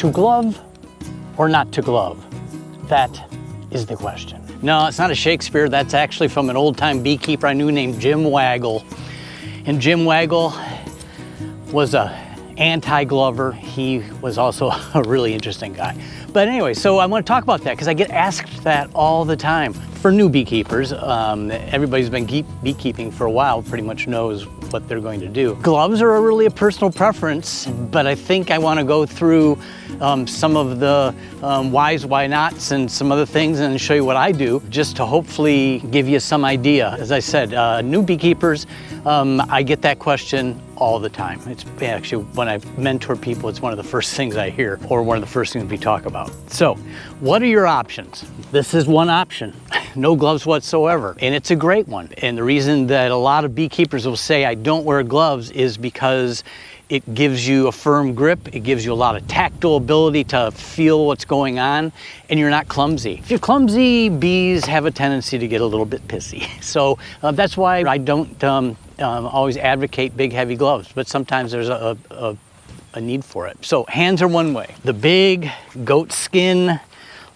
To glove or not to glove? That is the question. No, it's not a Shakespeare. That's actually from an old-time beekeeper I knew named Jim Waggle. And Jim Waggle was a anti-glover. He was also a really interesting guy. But anyway, so I want to talk about that because I get asked that all the time. For new beekeepers, everybody's been beekeeping for a while pretty much knows what they're going to do. Gloves are really a personal preference, but I think I want to go through some of the whys, why nots, and some other things and show you what I do, just to hopefully give you some idea. As I said, new beekeepers, I get that question all the time. It's actually, when I mentor people, it's one of the first things I hear, or one of the first things we talk about. So, what are your options? This is one option. No gloves whatsoever, and it's a great one. And the reason that a lot of beekeepers will say I don't wear gloves is because it gives you a firm grip, it gives you a lot of tactile ability to feel what's going on, and you're not clumsy. If you're clumsy, bees have a tendency to get a little bit pissy. So that's why I don't always advocate big heavy gloves, but sometimes there's a need for it. So hands are one way. The big goat skin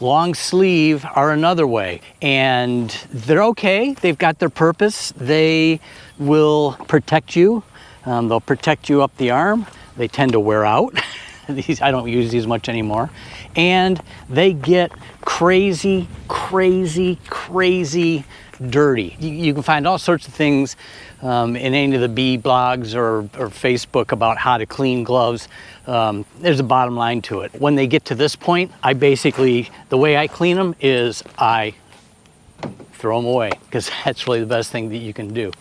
long sleeve are another way, and they're okay. They've got their purpose. They will protect you. They'll protect you up the arm. They tend to wear out. These, I don't use these much anymore. And they get crazy, crazy, crazy dirty. You can find all sorts of things in any of the bee blogs or Facebook about how to clean gloves. There's a bottom line to it. When they get to this point, I basically, the way I clean them is I throw them away, because that's really the best thing that you can do.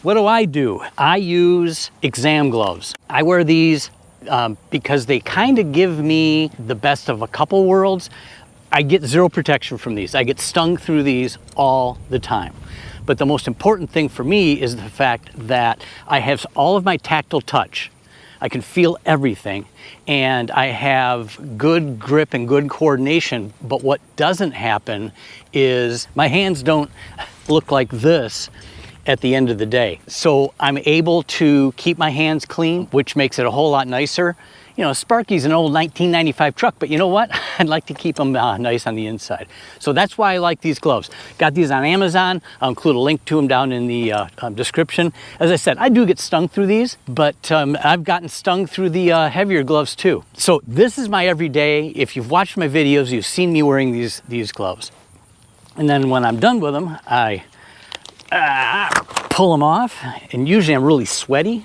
What do? I use exam gloves. I wear these because they kind of give me the best of a couple worlds. I get zero protection from these. I get stung through these all the time. But the most important thing for me is the fact that I have all of my tactile touch. I can feel everything, and I have good grip and good coordination. But what doesn't happen is my hands don't look like this at the end of the day. So I'm able to keep my hands clean, which makes it a whole lot nicer. You know, Sparky's an old 1995 truck, but you know what? I'd like to keep them nice on the inside. So that's why I like these gloves. Got these on Amazon. I'll include a link to them down in the description. As I said, I do get stung through these, but I've gotten stung through the heavier gloves too. So this is my everyday. If you've watched my videos, you've seen me wearing these gloves. And then when I'm done with them, I pull them off, and usually I'm really sweaty,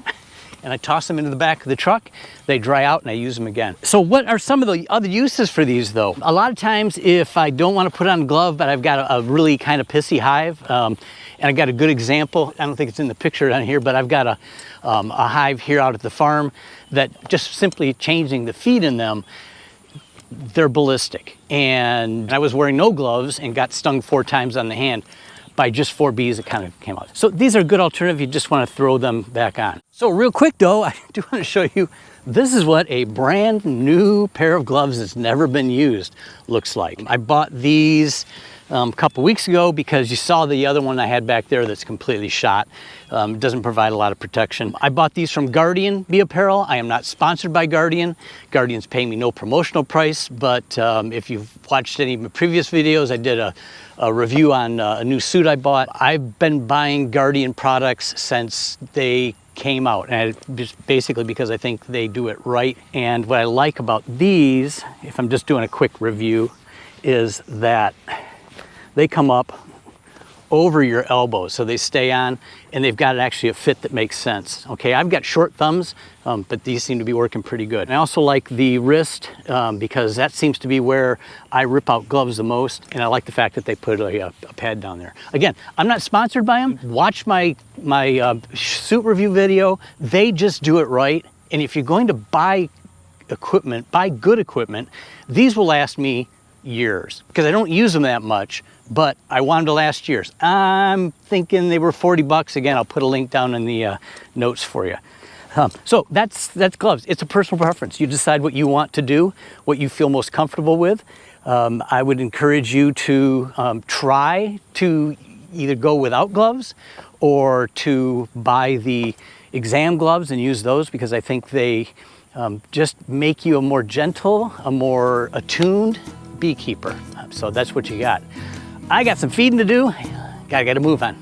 and I toss them into the back of the truck. They dry out and I use them again. So what are some of the other uses for these though? A lot of times if I don't want to put on a glove, but I've got a really kind of pissy hive, and I got a good example. I don't think it's in the picture down here, but I've got a hive here out at the farm that just simply changing the feed in them, they're ballistic. And I was wearing no gloves and got stung 4 times on the hand by just 4 bees that kind of came out. So these are a good alternative. You just want to throw them back on. So real quick though, I do want to show you, this is what a brand new pair of gloves that's never been used looks like. I bought these a couple weeks ago because you saw the other one I had back there that's completely shot. It doesn't provide a lot of protection. I bought these from Guardian Bee Apparel. I am not sponsored by Guardian. Guardian's paying me no promotional price, but if you've watched any of my previous videos, I did a review on a new suit I bought. I've been buying Guardian products since they came out, and just basically because I think they do it right. And what I like about these, if I'm just doing a quick review, is that they come up over your elbows, so they stay on, and they've got actually a fit that makes sense. Okay, I've got short thumbs, but these seem to be working pretty good. And I also like the wrist because that seems to be where I rip out gloves the most, and I like the fact that they put a pad down there. Again, I'm not sponsored by them. Watch my suit review video. They just do it right, and if you're going to buy equipment, buy good equipment, these will last me years because I don't use them that much, but I want them to last years. I'm thinking they were 40 bucks. Again, I'll put a link down in the notes for you. So that's gloves. It's a personal preference. You decide what you want to do, what you feel most comfortable with. I would encourage you to try to either go without gloves or to buy the exam gloves and use those, because I think they just make you a more gentle, a more attuned beekeeper. So that's what you got. I got some feeding to do. Gotta get a move on.